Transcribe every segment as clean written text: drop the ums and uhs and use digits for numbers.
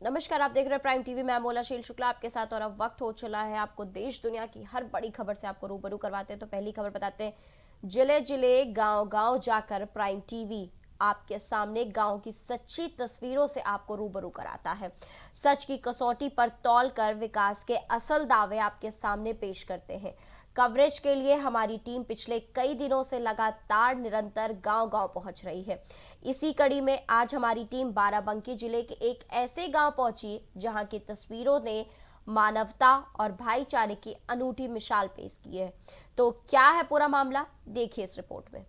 नमस्कार, आप देख रहे हैं प्राइम टीवी। मैं मोलाशील शुक्ला आपके साथ और अब वक्त हो चला है आपको देश दुनिया की हर बड़ी खबर से आपको रूबरू करवाते हैं। तो पहली खबर बताते हैं। जिले जिले गांव गांव जाकर प्राइम टीवी आपके सामने गांव की सच्ची तस्वीरों से आपको रूबरू कराता है। सच की कसौटी पर तौलकर विकास के असल दावे आपके सामने पेश करते हैं। कवरेज के लिए हमारी टीम पिछले कई दिनों से लगातार निरंतर गांव-गांव पहुंच रही है। इसी कड़ी में आज हमारी टीम बाराबंकी जिले के एक ऐसे गांव पहुंची जहां की तस्वीरों ने मानवता और भाईचारे की अनूठी मिसाल पेश की है। तो क्या है पूरा मामला, देखिए इस रिपोर्ट में।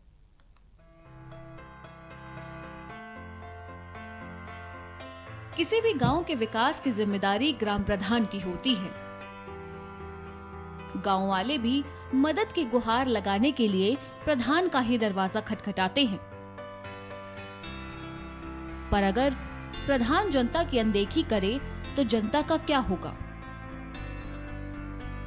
किसी भी गांव के विकास की जिम्मेदारी ग्राम प्रधान की होती है। गांव वाले भी मदद की गुहार लगाने के लिए प्रधान का ही दरवाजा खटखटाते हैं। पर अगर प्रधान जनता की अनदेखी करे तो जनता का क्या होगा?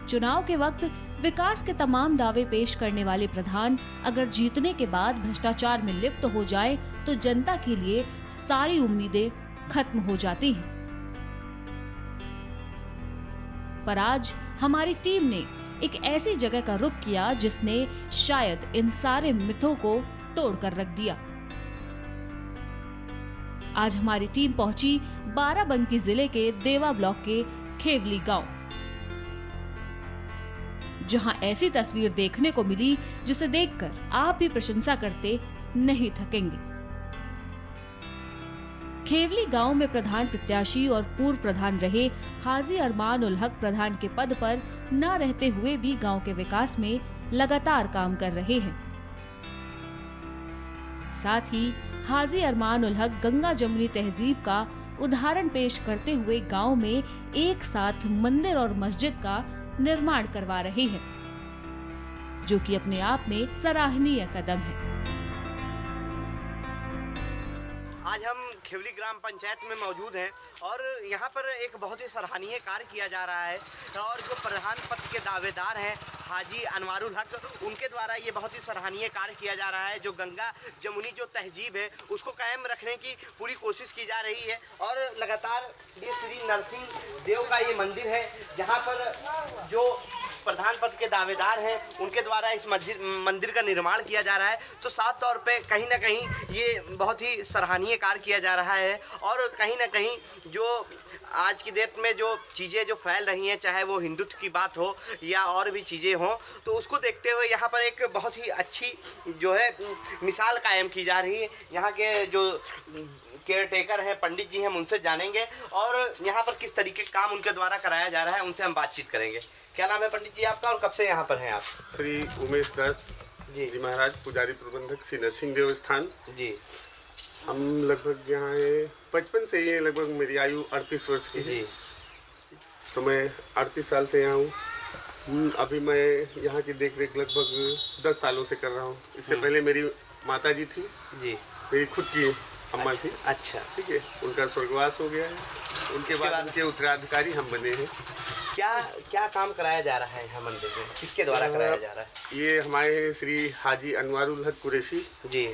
चुनाव के वक्त विकास के तमाम दावे पेश करने वाले प्रधान अगर जीतने के बाद भ्रष्टाचार में लिप्त हो जाए तो जनता के लिए सारी उम्मीदें खत्म हो जाती हैं। पर आज हमारी टीम ने एक ऐसी जगह का रुख किया जिसने शायद इन सारे मिथों को तोड़कर रख दिया। आज हमारी टीम पहुंची बाराबंकी जिले के देवा ब्लॉक के खेवली गांव, जहां ऐसी तस्वीर देखने को मिली जिसे देखकर आप भी प्रशंसा करते नहीं थकेंगे। खेवली गांव में प्रधान प्रत्याशी और पूर्व प्रधान रहे हाजी अरमान उल हक प्रधान के पद पर न रहते हुए भी गांव के विकास में लगातार काम कर रहे हैं। साथ ही हाजी अरमान उल हक गंगा जमुनी तहजीब का उदाहरण पेश करते हुए गांव में एक साथ मंदिर और मस्जिद का निर्माण करवा रहे हैं, जो कि अपने आप में सराहनीय कदम है। आज हम खेवली ग्राम पंचायत में मौजूद हैं और यहाँ पर एक बहुत ही सराहनीय कार्य किया जा रहा है और जो प्रधान पद के दावेदार हैं हाजी अनवारुल हक, उनके द्वारा ये बहुत ही सराहनीय कार्य किया जा रहा है। जो गंगा जमुनी जो तहजीब है उसको कायम रखने की पूरी कोशिश की जा रही है और लगातार ये श्री नरसिंह देव का ये मंदिर है जहाँ पर जो प्रधान पद के दावेदार हैं उनके द्वारा इस मंदिर का निर्माण किया जा रहा है। तो साफ तौर पे कहीं ना कहीं ये बहुत ही सराहनीय कार्य किया जा रहा है और कहीं ना कहीं जो आज की डेट में जो चीज़ें जो फैल रही हैं, चाहे वो हिंदुत्व की बात हो या और भी चीज़ें हों, तो उसको देखते हुए यहाँ पर एक बहुत ही अच्छी जो है मिसाल कायम की जा रही है। यहाँ के जो केयर टेकर हैं, पंडित जी हैं, उनसे जानेंगे और यहाँ पर किस तरीके का काम उनके द्वारा कराया जा रहा है, उनसे हम बातचीत करेंगे। क्या नाम है पंडित जी आपका और कब से यहाँ पर हैं आप? श्री उमेश दास जी महाराज, पुजारी प्रबंधक श्री नरसिंह देव स्थान जी। हम लगभग यहाँ 55 से ही लगभग मेरी आयु 38 वर्ष की है। तो मैं 38 साल से यहाँ हूँ। अभी मैं यहाँ की देख रेख लगभग 10 सालों से कर रहा हूँ। इससे पहले मेरी माता जी थी जी, मेरी खुद की अम्मा थी। अच्छा, ठीक है, उनका स्वर्गवास हो गया है। उनके बाद उनके उत्तराधिकारी हम बने हैं। क्या काम कराया जा रहा है यहाँ मंदिर में, किसके द्वारा कराया जा रहा है? ये हमारे श्री हाजी अनवारुल हक कुरैशी जी,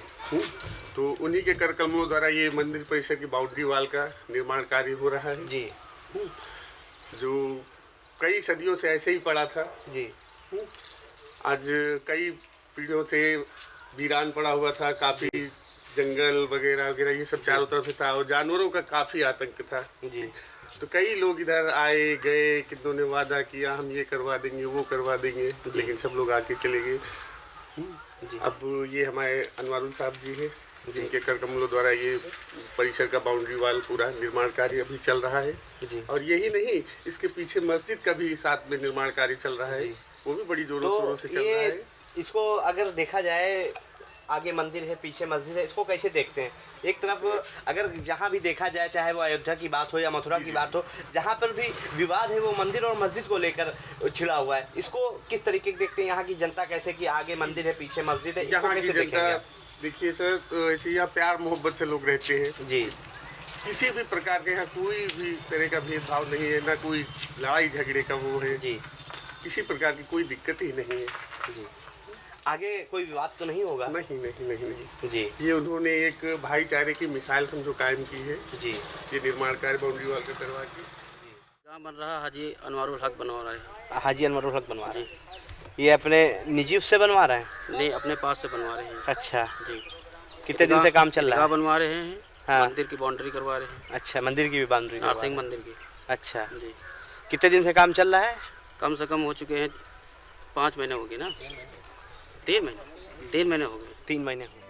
तो उन्हीं के कर कलमों द्वारा ये मंदिर परिसर की बाउंड्री वाल का निर्माण कार्य हो रहा है जी, जो कई सदियों से ऐसे ही पड़ा था जी। आज कई पीढ़ियों से वीरान पड़ा हुआ था, काफी जंगल वगैरह वगैरह ये सब चारों तरफ से था और जानवरों का काफी आतंक था जी। तो कई लोग इधर आए गए, कितनों ने वादा किया हम ये करवा देंगे वो करवा देंगे, लेकिन सब लोग आके चले गए। अब ये हमारे अनवारुल साहब जी हैं, जिनके कर कमलों द्वारा ये परिसर का बाउंड्री वाल पूरा निर्माण कार्य अभी चल रहा है जी। और यही नहीं, इसके पीछे मस्जिद का भी साथ में निर्माण कार्य चल रहा है, वो भी बड़ी जोरों शोरों से चल रहा है। इसको अगर देखा जाए, आगे मंदिर है, पीछे मस्जिद है, इसको कैसे देखते हैं? एक तरफ अगर जहाँ भी देखा जाए, चाहे वो अयोध्या की बात हो या मथुरा की बात हो, जहाँ पर भी विवाद है वो मंदिर और मस्जिद को लेकर छिड़ा हुआ है। इसको किस तरीके से देखते हैं? यहाँ की जनता कैसे कि आगे मंदिर है, पीछे मस्जिद है, इसको कैसे देखेंगे? देखिए सर, तो ऐसे यहाँ प्यार मोहब्बत से लोग रहते हैं जी। किसी भी प्रकार के यहाँ कोई भी तरह का भेदभाव नहीं है, ना कोई लड़ाई झगड़े का वो है जी, किसी प्रकार की कोई दिक्कत ही नहीं है जी। आगे कोई विवाद तो नहीं होगा? नहीं नहीं नहीं नहीं जी ये उन्होंने एक भाईचारे की मिसाल समझो कायम की है। जी ये निर्माण कार्य बाउंड्री वाल का करवा के जहाँ बन रहा हाजी अनवारुल हक बनवा रहे हैं। हाजी अनवरुल हक बनवा रहे हैं। ये अपने निजी उससे बनवा रहे हैं? नहीं, अपने पास से बनवा रहे हैं। अच्छा, जी। कितने दिन से काम चल रहा है? बनवा रहे हैं। हाँ। मंदिर की बाउंड्री करवा रहे हैं। अच्छा, मंदिर की भी बाउंड्री करवा नरसिंह रहे मंदिर की। हैं। अच्छा, जी। कितने दिन से काम चल रहा है? कम से कम हो चुके हैं 5 महीने हो गए ना। 3 महीने हो गए। 3 महीने हो गए।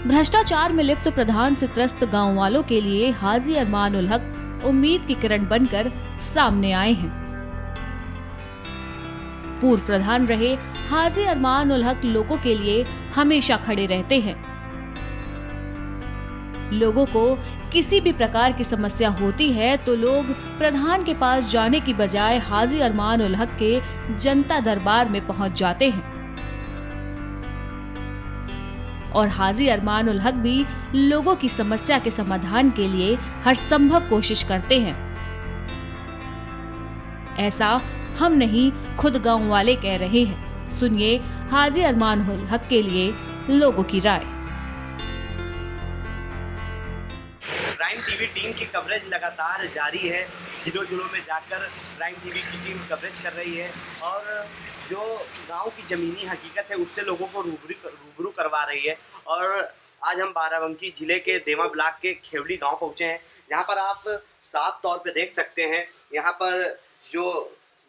भ्रष्टाचार में लिप्त प्रधान से त्रस्त गांव वालों के लिए हाजी अरमान उल हक उम्मीद की किरण बनकर सामने आए हैं। पूर्व प्रधान रहे हाजी अरमान उल हक लोगों के लिए हमेशा खड़े रहते हैं। लोगों को किसी भी प्रकार की समस्या होती है तो लोग प्रधान के पास जाने की बजाय हाजी अरमान उल हक के जनता दरबार में पहुंच जाते हैं और हाजी अरमान उल हक भी लोगों की समस्या के समाधान के लिए हर संभव कोशिश करते हैं। ऐसा हम नहीं, खुद गांव वाले कह रहे हैं। सुनिए हाजी अरमान उल हक के लिए लोगों की राय। प्राइम टीवी टीम की कवरेज लगातार जारी है। जिलों जिलों में जाकर प्राइम टीवी की टीम कवरेज कर रही है और जो गांव की ज़मीनी हकीकत है उससे लोगों को रूबरू करवा रही है। और आज हम बाराबंकी जिले के देवा ब्लॉक के खेवली गांव पहुंचे हैं, जहां पर आप साफ तौर पे देख सकते हैं। यहां पर जो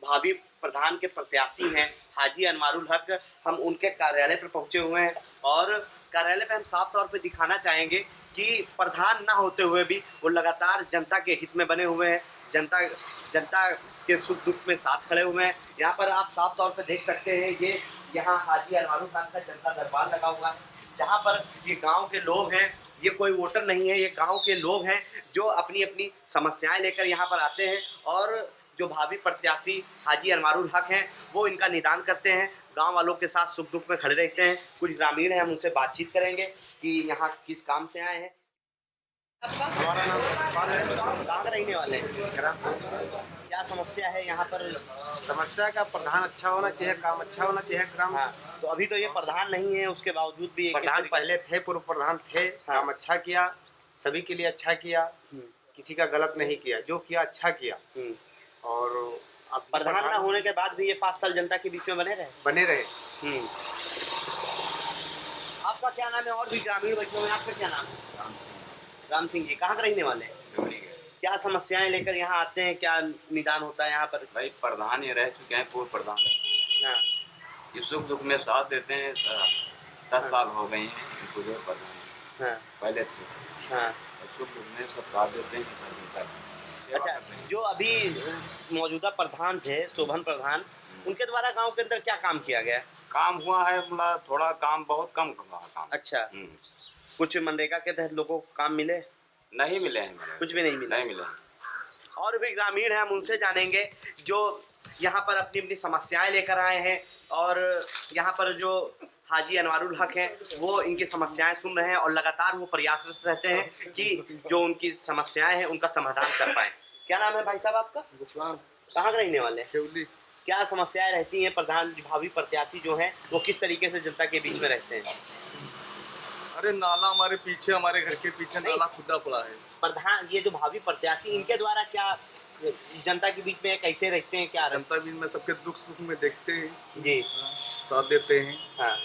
भावी प्रधान के प्रत्याशी हैं हाजी अनवारुल हक, हम उनके कार्यालय पर पहुंचे हुए हैं और कार्यालय पे हम साफ तौर पे दिखाना चाहेंगे कि प्रधान ना होते हुए भी वो लगातार जनता के हित में बने हुए हैं, जनता के सुख दुख में साथ खड़े हुए हैं। यहाँ पर आप साफ तौर पे देख सकते हैं, ये यहाँ हाजी अनवारुल हक का जनता दरबार लगा हुआ है, जहाँ पर ये गांव के लोग हैं। ये कोई वोटर नहीं है, ये गांव के लोग हैं जो अपनी अपनी समस्याएं लेकर यहाँ पर आते हैं और जो भावी प्रत्याशी हाजी अनवारुल हक हैं वो इनका निदान करते हैं, गांव वालों के साथ सुख दुख में खड़े रहते हैं। कुछ ग्रामीण हैं, हम उनसे बातचीत करेंगे कि यहाँ किस काम से आए हैं। हमारा नाम कहाँ के रहने वाले हैं? क्या समस्या है यहाँ पर? समस्या का प्रधान अच्छा होना चाहिए, काम अच्छा होना चाहिए ग्राम। हाँ, तो अभी तो ये प्रधान नहीं है, उसके बावजूद भी प्रधान पहले थे, पूर्व प्रधान थे, काम अच्छा किया, सभी के लिए अच्छा किया, किसी का गलत नहीं किया, जो किया अच्छा किया। और अब प्रधान ना होने के बाद भी ये 5 साल जनता के बीच में बने रहे। आपका क्या नाम है? और भी ग्रामीण बच्चों में आपका क्या नाम है? राम सिंह जी, कहाँ के रहने वाले हैं? क्या समस्याएं लेकर यहाँ आते हैं, क्या निदान होता है यहाँ पर? भाई प्रधान ये रह चुके हैं, पूर्व प्रधान रहे। हाँ, ये सुख दुख में साथ देते हैं। 10 साल हो गए हैं इनको जो प्रधान हाँ, पहले थे। हाँ। और सुख दुख में सब साथ देते हैं। अच्छा, जो अभी मौजूदा प्रधान थे शोभन प्रधान, उनके द्वारा गांव के अंदर क्या काम किया गया? काम हुआ है, मतलब थोड़ा काम, बहुत कम हुआ काम। अच्छा, कुछ मनरेगा के तहत लोगों को काम मिले? नहीं मिले हैं, कुछ भी नहीं मिला। नहीं मिले। और भी ग्रामीण हैं, हम उनसे जानेंगे जो यहाँ पर अपनी अपनी समस्याएं लेकर आए हैं और यहाँ पर जो हाजी अनवारुल हक हैं वो इनकी समस्याएं सुन रहे हैं और लगातार वो प्रयासरत रहते हैं कि जो उनकी समस्याएं हैं उनका समाधान कर पाएं। क्या नाम है भाई साहब आपका? कहाँ के रहने वाले हैं? क्या समस्याएं रहती हैं? प्रधान भावी प्रत्याशी जो हैं वो किस तरीके से जनता के बीच में रहते हैं? अरे नाला हमारे पीछे, हमारे घर के पीछे नाला खुदा पड़ा है। प्रधान, ये जो भावी प्रत्याशी, इनके द्वारा क्या जनता के बीच में कैसे रहते हैं? क्या जनता बीच में सबके दुख सुख में देखते हैं जी, साथ देते हैं। हाँ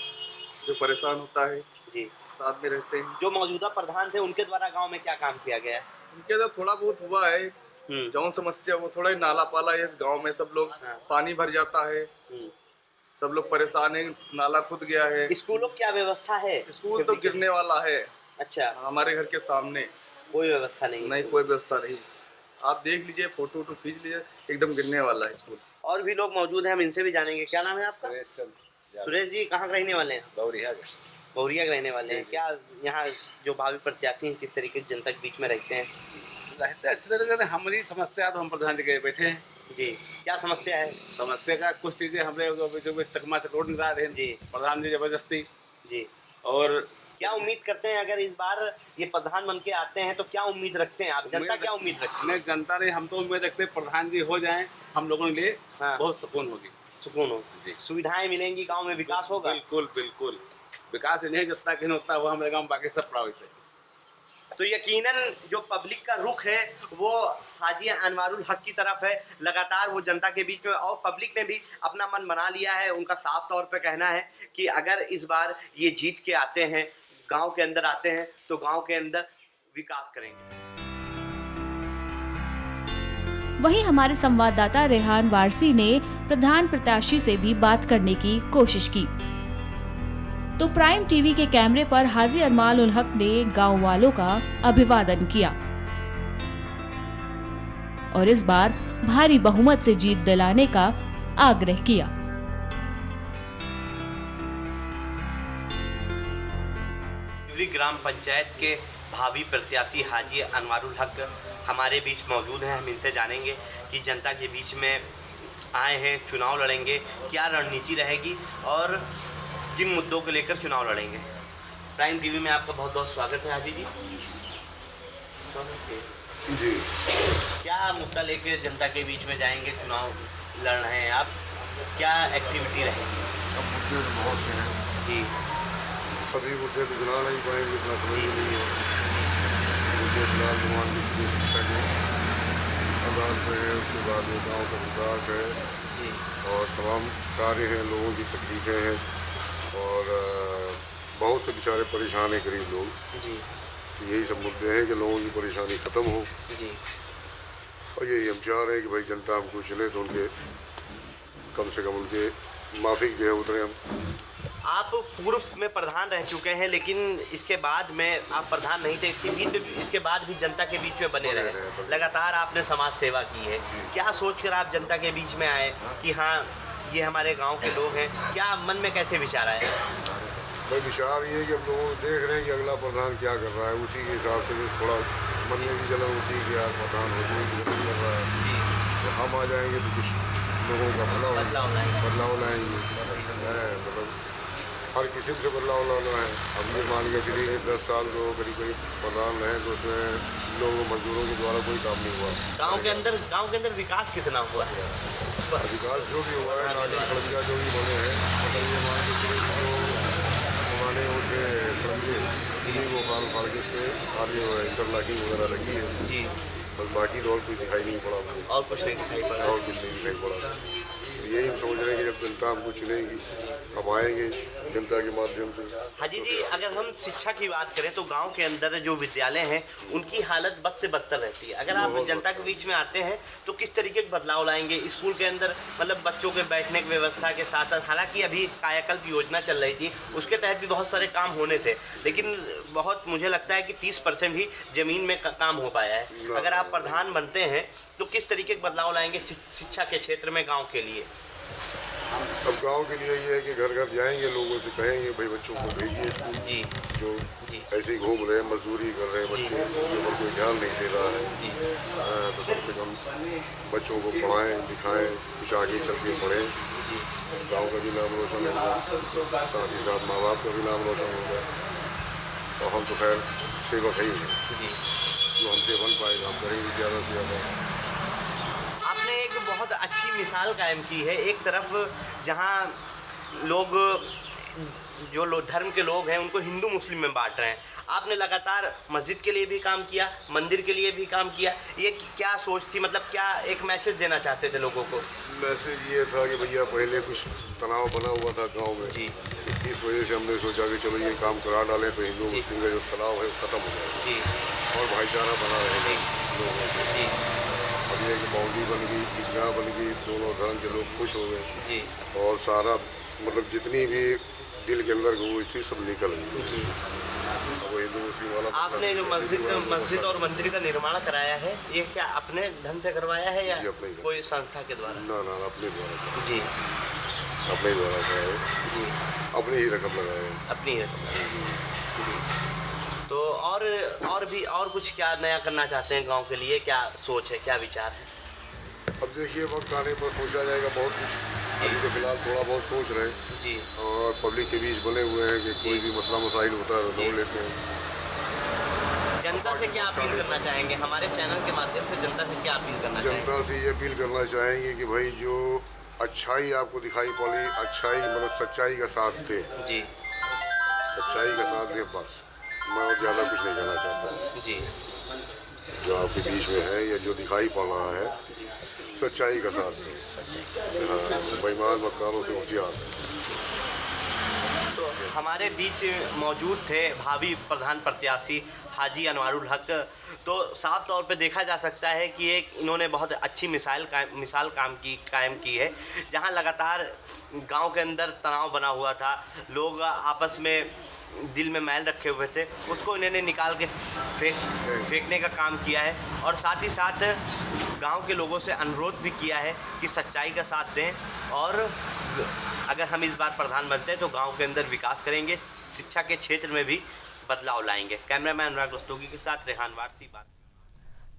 जो परेशान होता है जी, साथ में रहते हैं। जो मौजूदा प्रधान थे उनके द्वारा गांव में क्या काम किया गया है? उनके तो थोड़ा बहुत हुआ है, जौन समस्या वो थोड़ा ही नाला पाला है गांव में, सब लोग पानी भर जाता है, सब लोग परेशान है, नाला खुद गया है। स्कूलों की क्या व्यवस्था है? स्कूल तो गिरने वाला है। अच्छा, हमारे घर के सामने कोई व्यवस्था नहीं? नहीं, कोई व्यवस्था नहीं। आप देख लीजिए, फोटो वोटो खींच लीजिए, एकदम गिरने वाला है स्कूल। और भी लोग मौजूद हैं, हम इनसे भी जानेंगे। क्या नाम है आपका? सुरेश जी, कहाँ के रहने वाले हैं? बौरिया के रहने वाले हैं। क्या यहाँ जो भावी प्रत्याशी हैं किस तरीके से जनता के बीच में रहते हैं? रहते अच्छी तरह से। हमारी समस्या तो हम प्रधान जी के बैठे हैं जी, क्या समस्या है? समस्या का कुछ चीजें हमने जो चकमा चकोट निकाल रहे हैं जी, प्रधान जी जबरदस्ती। जी, और क्या उम्मीद करते हैं अगर इस बार ये प्रधान बन के आते हैं तो क्या उम्मीद रखते हैं आप? जनता क्या उम्मीद रखती है? जनता ने, हम तो उम्मीद रखते हैं प्रधान जी हो जाएं, हम लोगों के लिए हाँ। बहुत सुकून होगी। सुकून हो। सुविधाएं मिलेंगी, गांव में विकास होगा। बिल्कुल बिल्कुल, विकास नहीं जितना कहीं होता है वो हमारे गाँव बाकी सब प्रभावित है। तो यकीनन जो पब्लिक का रुख है वो हाजी अनवारुल हक की तरफ है। लगातार वो जनता के बीच में, और पब्लिक ने भी अपना मन बना लिया है। उनका साफ तौर पे कहना है कि अगर इस बार ये जीत के आते हैं, गांव के अंदर आते हैं, तो गांव के अंदर विकास करेंगे। वहीं हमारे संवाददाता रेहान वारसी ने प्रधान प्रत्याशी से भी बात करने की कोशिश की, तो प्राइम टीवी के कैमरे पर हाजी अरमान उल हक ने गांव वालों का अभिवादन किया और इस बार भारी बहुमत से जीत दिलाने का आग्रह किया। खिवली ग्राम पंचायत के भावी प्रत्याशी हाजी अनवारुल हक हमारे बीच मौजूद हैं। हम इनसे जानेंगे कि जनता के बीच में आए हैं, चुनाव लड़ेंगे, क्या रणनीति रहेगी और किन मुद्दों को लेकर चुनाव लड़ेंगे। प्राइम टीवी में आपका बहुत बहुत स्वागत है हाजी जी। जी, क्या मुद्दा लेकर जनता के बीच में जाएंगे, चुनाव लड़ रहे हैं आप, क्या एक्टिविटी रहेगी? अब मुद्दे तो बहुत से हैं जी, सभी मुद्दे तो गिना नहीं पाएंगे, इतना समय भी नहीं है। मुद्दे फिलहाल मान लीजिए शिक्षा के आधार पर है, उसके बाद में गाँव का विकास है जी, और तमाम कार्य हैं, लोगों की तकलीफें हैं और बहुत से बेचारे परेशान हैं गरीब लोग। जी, यही सब मुद्दे हैं कि लोगों की परेशानी ख़त्म हो जी, और यही हम चाह रहे हैं कि भाई जनता हमको चुने तो उनके कम से कम उनके माफिक जो है उतरे हम। आप पूर्व में प्रधान रह चुके हैं, लेकिन इसके बाद में आप प्रधान नहीं थे, इसके बाद भी जनता के बीच में बने रहे। लगातार आपने समाज सेवा की है। क्या सोचकर आप जनता के बीच में आए कि हाँ ये हमारे गांव के लोग हैं? क्या मन में कैसे विचार आए? भाई विचार ये है कि हम लोग देख रहे हैं कि अगला प्रधान क्या कर रहा है, उसी के हिसाब से थोड़ा मन में भी जलन होती है कि यार प्रधान हो जाए कर रहा है, तो हम आ जाएंगे तो कुछ लोगों का बदलाव लाएंगे। मतलब हर किस्म से बदलाव लाना है। अब ये मान के चलिए कि 10 साल तो करीब प्रधान रहे तो उसमें लोगों मजदूरों के द्वारा कोई काम नहीं हुआ। गांव के अंदर विकास कितना हुआ है? विकास जो भी हुआ है, नाली खड़ंजा जो भी बने हैं, मतलब ये मान के चलिए जो हमारे उनके खड़ंजे इन्हीं को फाड़ के उस पर आगे इंटरलॉकिंग वगैरह लगी है जी, बस बाकी तो और कुछ दिखाई नहीं पड़ा। और कुछ नहीं दिखाई पड़ा। यही हम समझ रहे हैं कि जब जनता हमको चुनेगी हम आएंगे जनता के माध्यम से। हाजी जी, अगर हम शिक्षा की बात करें तो गांव के अंदर जो विद्यालय हैं उनकी हालत बद से बदतर रहती है। अगर आप जनता के बीच में आते हैं तो किस तरीके के बदलाव लाएंगे स्कूल के अंदर? मतलब बच्चों के बैठने की व्यवस्था के साथ, हालांकि अभी कायाकल्प योजना चल रही थी, उसके तहत भी बहुत सारे काम होने थे, लेकिन बहुत मुझे लगता है कि 30% ही जमीन में काम हो पाया है। अगर आप प्रधान बनते हैं तो किस तरीके के बदलाव लाएंगे शिक्षा के क्षेत्र में गाँव के लिए? अब गांव के लिए ये है कि घर घर जाएंगे, लोगों से कहेंगे भाई बच्चों को भेजिए स्कूल। जी, जो ऐसे ही घूम रहे हैं, मजदूरी कर रहे हैं बच्चे, उनके ऊपर कोई ध्यान नहीं दे रहा है, तो कम से कम बच्चों को पढ़ाएं लिखाएं, कुछ आगे चल के पढ़ें, गाँव का भी नाम रोशन होगा, साथ ही साथ माँ बाप का भी नाम रोशन होगा। और हम तो खैर सेवक ही हैं, जो हमसे बन पाएगा हम करेंगे ज़्यादा से ज़्यादा। आपने एक बहुत अच्छी मिसाल कायम की है। एक तरफ जहां लोग जो धर्म के लोग हैं उनको हिंदू मुस्लिम में बांट रहे हैं, आपने लगातार मस्जिद के लिए भी काम किया, मंदिर के लिए भी काम किया। ये क्या सोच थी? मतलब क्या एक मैसेज देना चाहते थे लोगों को? मैसेज ये था कि भैया पहले कुछ तनाव बना हुआ था गांव में जी, इस वजह से हमने सोचा कि चलो ये काम करा डालें तो हिंदू मुस्लिम का जो तनाव है वो ख़त्म हो जाए जी, और भाईचारा बना रहे लोगों से। जी, अब ये कि बाउंड्री बन गई, ईदगाह बन गई, दोनों धर्म के लोग खुश हो गए जी, और सारा मतलब जितनी भी दिल के अंदर हुई थी सब निकल गई। जी। वो हिंदू मुस्लिम वाला आपने जो मस्जिद और मंदिर का निर्माण कराया है, ये क्या अपने धन से करवाया है या कोई संस्था के द्वारा? ना अपने द्वारा जी, अपने द्वारा कराए जी, अपनी ही रकम लगाए अपनी ही रकम। तो और भी और कुछ क्या नया करना चाहते हैं गांव के लिए? क्या सोच है, क्या विचार है? अब देखिए वक्त आने पर सोचा जाएगा बहुत कुछ। अभी तो फिलहाल थोड़ा बहुत सोच रहे हैं जी, और पब्लिक के बीच बने हुए हैं कि कोई भी मसला मसाइल होता है तो दौड़ लेते हैं। जनता से क्या अपील करना चाहेंगे? हमारे चैनल के माध्यम से जनता से क्या अपील करना चाहेंगे? जनता से ये अपील करना चाहेंगे कि भाई जो अच्छाई आपको दिखाई पड़ी, अच्छाई मतलब सच्चाई का साथ दे जी, सच्चाई का साथ दे, बस मैं और ज़्यादा कुछ नहीं कहना चाहता। जी, जो आपके बीच में है या जो दिखाई पड़ रहा है, सच्चाई का साथ दे। हाँ, बेईमान मक्कारों से होशियार। तो हमारे बीच मौजूद थे भावी प्रधान प्रत्याशी हाजी अनवारुल हक। तो साफ तौर पे देखा जा सकता है कि एक इन्होंने बहुत अच्छी मिसाल कायम की है, जहां लगातार गांव के अंदर तनाव बना हुआ था, लोग आपस में दिल में मैल रखे हुए थे, उसको इन्होंने निकाल के फेंकने का काम किया है। और साथ ही साथ गांव के लोगों से अनुरोध भी किया है कि सच्चाई का साथ दें, और अगर हम इस बार प्रधान बनते हैं तो गांव के अंदर विकास करेंगे, शिक्षा के क्षेत्र में भी बदलाव लाएंगे। कैमरामैन अनुराग रस्तोगी के साथ रेहान वारसी बात।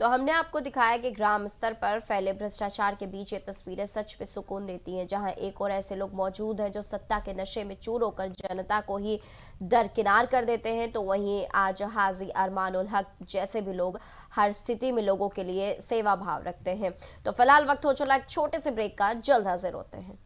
तो हमने आपको दिखाया कि ग्राम स्तर पर फैले भ्रष्टाचार के बीच ये तस्वीरें सच पे सुकून देती हैं, जहां एक और ऐसे लोग मौजूद हैं जो सत्ता के नशे में चूर होकर जनता को ही दरकिनार कर देते हैं, तो वहीं आज हाजी अरमानुल हक जैसे भी लोग हर स्थिति में लोगों के लिए सेवा भाव रखते हैं। तो फिलहाल वक्त हो चला एक छोटे से ब्रेक का, जल्द हाजिर होते हैं।